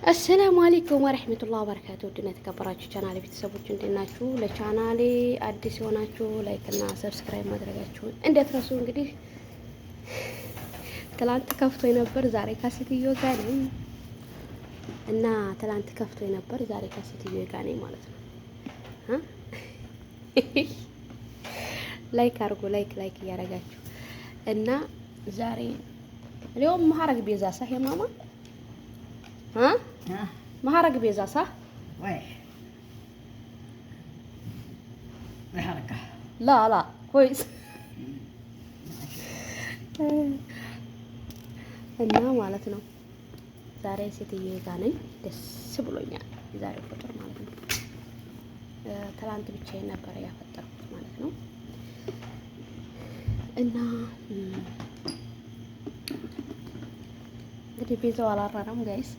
አሰላሙ አለይኩም ወራህመቱላሂ ወበረካቱ። ውድና የተከበራችሁ ቻናሌ ቤተሰቦች እንዴት ናችሁ? ለቻናሌ አዲስ የሆናችሁ ላይክ እና ሰብስክራይብ ማድረጋችሁን እንዳትረሱ። እንግዲህ ትላንት ከፍቶኝ ነበር፣ ዛሬ ከሴትዮ ጋር ነኝ እና ትላንት ከፍቶኝ ነበር፣ ዛሬ ከሴትዮ ጋር ነኝ ማለት ነው። ላይክ አድርጉ፣ ላይክ እያደረጋችሁ እና ዛሬ اليوم مهرج بيزا صح يا ماما؟ ها؟ مهرج بيزا صح؟ وين؟ الحركة لا كويس. እና ማለት ነው ዛሬ ሴትዬ ጋር ነኝ። ደስ ብሎኛል ዛሬ ፍጥር ማለት ነው። ትላንት ብቻዬን ነበር ያፈጠርኩት ማለት ነው። እና እንግዲህ ቢዛው አላራራም ጋይስ።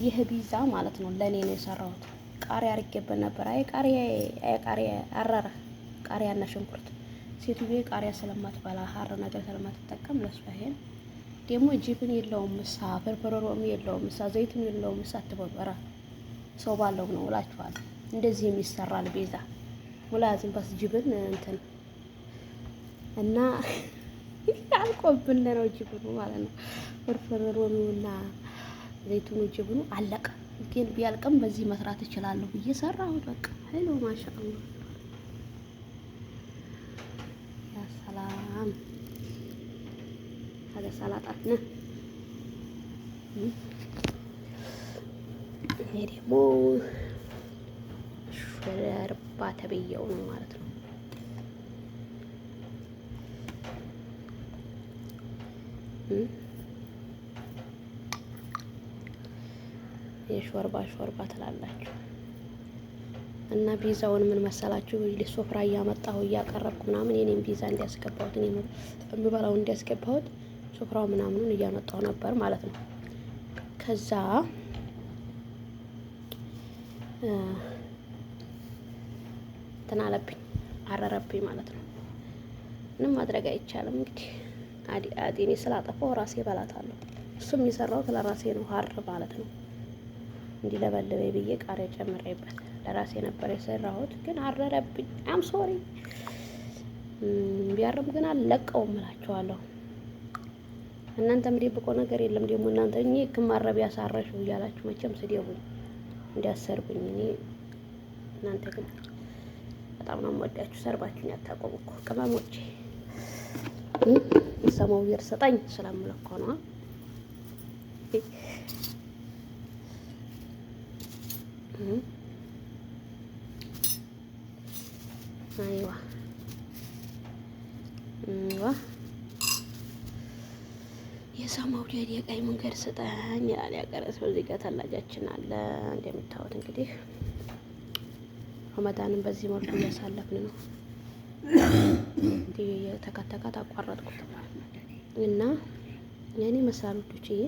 ይህ ቢዛ ማለት ነው ለኔ ነው የሰራሁት። ቃሪያ አድርጌበት ነበር። ቃሪያ አረረ። ቃሪያና ሽንኩርት ሴትዬ ቃሪያ ስለማትበላ ሀር ነገር ስለማትጠቀም ለሷ ይሄን ደግሞ ጅብን የለውም ምሳ ፍርፍሩም የለውም ምሳ ዘይቱን የለውም ምሳ አትበበራ ሰው ባለው ነው እላችኋለሁ። እንደዚህ የሚሰራል ቤዛ ሙላዝም በስ ጅብን እንትን እና አልቆብን ነው ጅብኑ ማለት ነው። ፍርፍሩና ዘይቱኑ ጅብኑ አለቀ። ግን ቢያልቅም በዚህ መስራት እችላለሁ ብዬ ሰራሁት። በቃ ሄሎ ማሻአላህ ያ ሰላም هذا سلطاتنا ይሄ ደግሞ ሾርባ ተብዬው ነው ማለት ነው። የሾርባ ትላላችሁ እና ቢዛውን ምን መሰላችሁ? ለሶፍራ እያመጣሁ እያቀረብኩ ምናምን የኔን ቢዛ እንዲያስገባሁት እኔ ነው የምበላው እንዲያስገባሁት ሶፍራው ምናምኑን እያመጣሁ ነበር ማለት ነው። ከዛ ተናለብኝ አረረብኝ ማለት ነው። ምንም ማድረግ አይቻልም እንግዲህ አዲኔ ስላጠፋው ራሴ በላታለሁ። እሱም የሰራሁት ለራሴ ነው ሀር ማለት ነው። እንዲህ ለበለበይ ብዬ ቃሪያ ጨምሬበት ለራሴ ነበር የሰራሁት፣ ግን አረረብኝ። አም ሶሪ ቢያርም ግን አልለቀውም እላችኋለሁ። እናንተም ደብቆ ነገር የለም ደግሞ እናንተ እኔ ከማረብ ያሳረሹ እያላችሁ መቼም ስደቡ እንዲያሰርጉኝ እኔ እናንተ ግን በጣም ነው የምወዳችሁ። ሰርባችሁኝ አታቆሙ እኮ ቅመሞቼ። ሰማው ይርሰጣኝ ስለምለኮ ነው። አይዋ የሰማው ዲያ የቀይ መንገድ ስጠኝ ይላል ያቀረሰ። በዚህ ጋር ተላጃችን አለ እንደምታዩት እንግዲህ ረመዳንን በዚህ መልኩ እያሳለፍን ነው። እንዲህ የተከተካት አቋረጥኩት እና የኔ መሳሉቶች ይሄ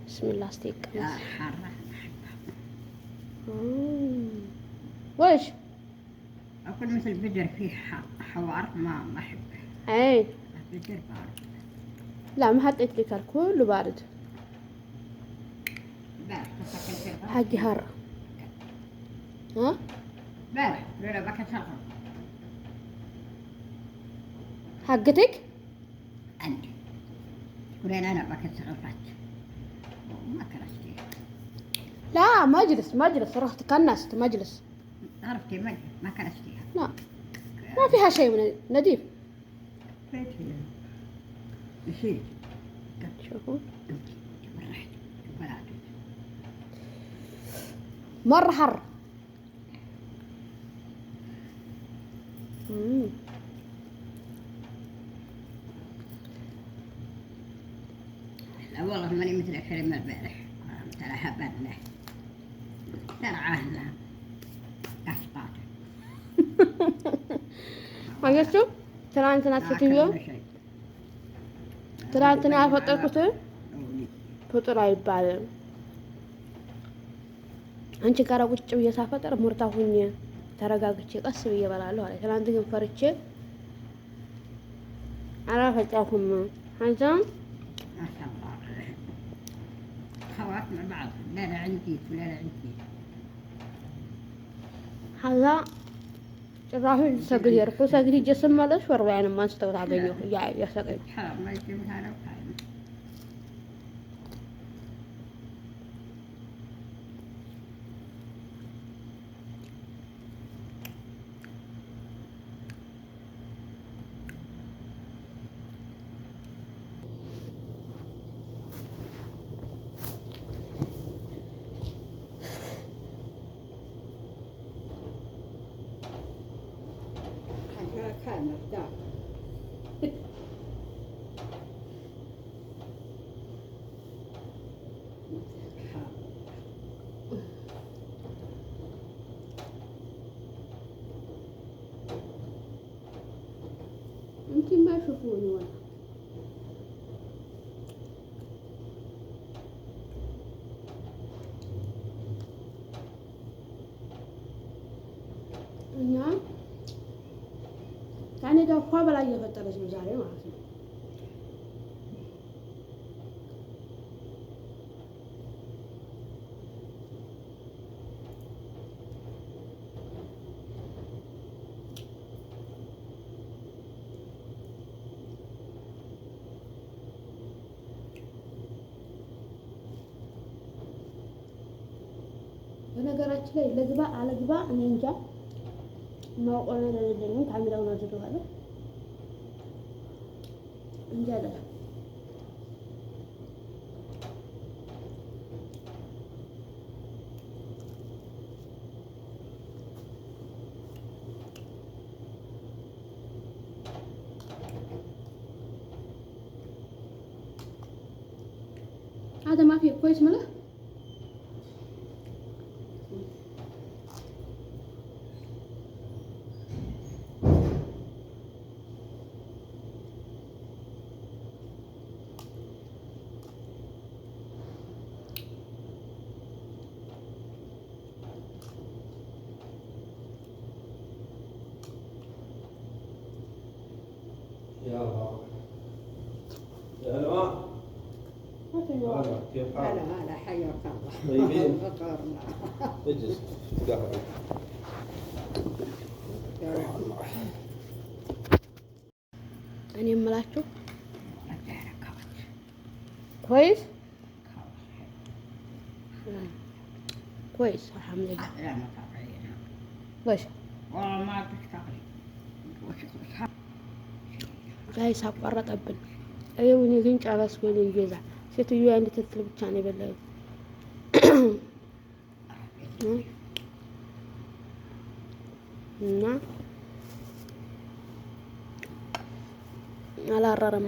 ብስሚላህ አስተቀመጥ وش أكل مثل بدر فيه حوار ما أحبه. أي بدر بارد. لا ما حطيت لك كله بارد. بارد بس أكل حقي هر. ها؟ بارد ولا بكت صغر. حقتك؟ عندي. ولين أنا بكت صغرت. ما كرستي. لا مجلس رحت كنست مجلس. عرفتي ما كرستيها. لا ما فيها شيء من نظيف. يصير شوفوا مرة مرة حر. لا والله ماني مثل الحلم البارح ترى هبلنا ترى عهنا أسقاط. አያችሁ ትናንትና ሴትዮ ትናንትና ያፈጠርኩት ፍጡር አይባልም። አንቺ ጋር ቁጭ ብዬ ሳፈጠር ሙርታ ሁኜ ተረጋግቼ ቀስ ብዬ እበላለሁ አለ። ትናንት ግን ፈርቼ አላፈጫሁም። አንተ أخوات مع بعض، لا عندي ولا عندي. هذا راهو سقي يركو سقي جسم مالش وروا يعني ما استوى عقليه يا سقي حرام ما يجيبها لو كان. كان مرتاح. يمكن ما يشوفوني ولا እና ያኔ ዳፋ በላይ እየፈጠረች ነው ዛሬ ማለት ነው። በነገራችን ላይ ለግባ አለግባ እኔ እንጃ ማውቀው ነገር የለኝም። ካሜራውን አዝደዋለሁ እንጃ አለ هذا ما في كويس مله يا الله يا هلا كيف حالك؟ هلا حياك الله. طيبين؟ فطرنا. اجلس قهوة. እኔ የምላችሁ كويس كويس الحمد لله. لا ما تعطينا. وش والله ما تشتغلي. ጋይስ አቋረጠብን። እኔ ግን ጨረስኩኝ ይገዛ ሴትዮዋ አንድ ትትል ብቻ ነው የበላው እና አላረረም።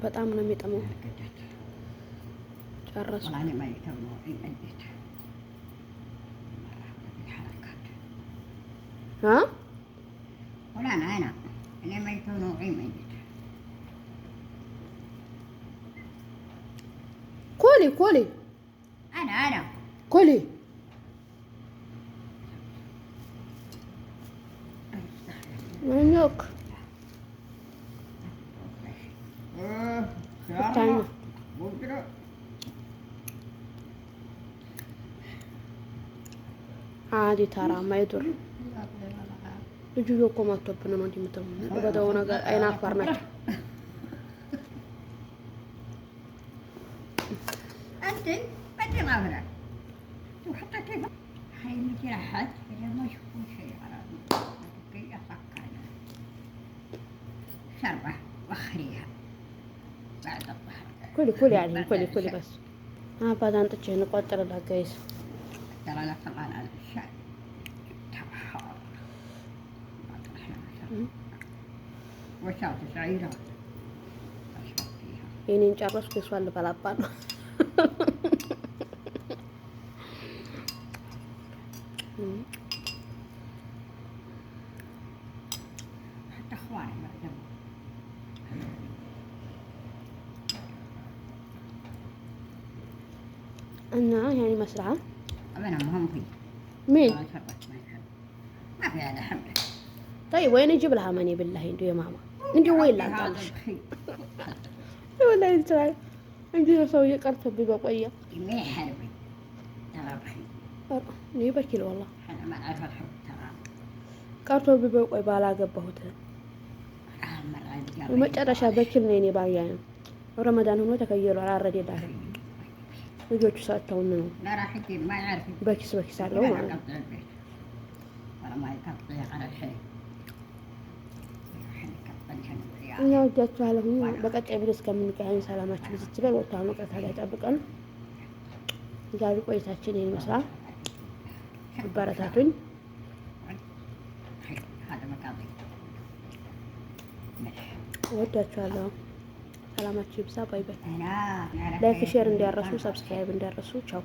በጣም ነው የሚጠመው። ጨረስኩ። ها ولا أنا اللي ما يكونوا عيمين. كولي كولي أنا كولي منك تعال عادي ترى ما يضر ልጁ እኮ ማጥቶብን ነው እንደምትለው በደው ነገር አይና አፋር ናቸው። أنت بدي غابرة وحتى كيف هاي اللي راحت إذا ما يشوفون شيء على كي أفكر شربة وأخريها بعد الظهر. كلي يعني كلي بس بعد أن تجي نقطر لها جايز ترى لا طبعا على الشاي وشات سعيرة ينين ጨረስኩ እሷን ልበላባ ነው። حتى إخواني ما قدموا. እና يعني مسرعة أبنا مهم في مين ما في هذا حمله. طيب وين اجيب لها ماني بالله انتو يا ماما انتو وين لا تعرفش والله انت እንጂ ሰውዬ ቀርቶብኝ በቆየ ما يحرمي ترى رخيص እኔ በኪሎ والله أنا ما أعرف الحب ترى ቀርቶብኝ በቆይ ባላገባሁት مرة መጨረሻ በኪል ነው የኔ ባያ ነው። ረመዳን ሆኖ ተከየሉ አላረደላትም። ልጆቹ ሰጥተውን ነው لا راح يجيب ما يعرف በኪስ አለው ማለት ነው። ولا ما يقطع على الحين እኛ ወዳችኋለሁ። በቀጣይ ቪዲዮ እስከምንገናኝ ሰላማችሁ ብዙ ይበል። ወጣው ነው ቀታ ላይ ጠብቀን ዛሬ ቆይታችን ይሄን ይመስላል። አበረታቱኝ። ወዳችኋለሁ። ሰላማችሁ ይብዛ። ባይ ባይ። ላይክ ሼር እንዲያረሱ፣ ሰብስክራይብ እንዲያረሱ። ቻው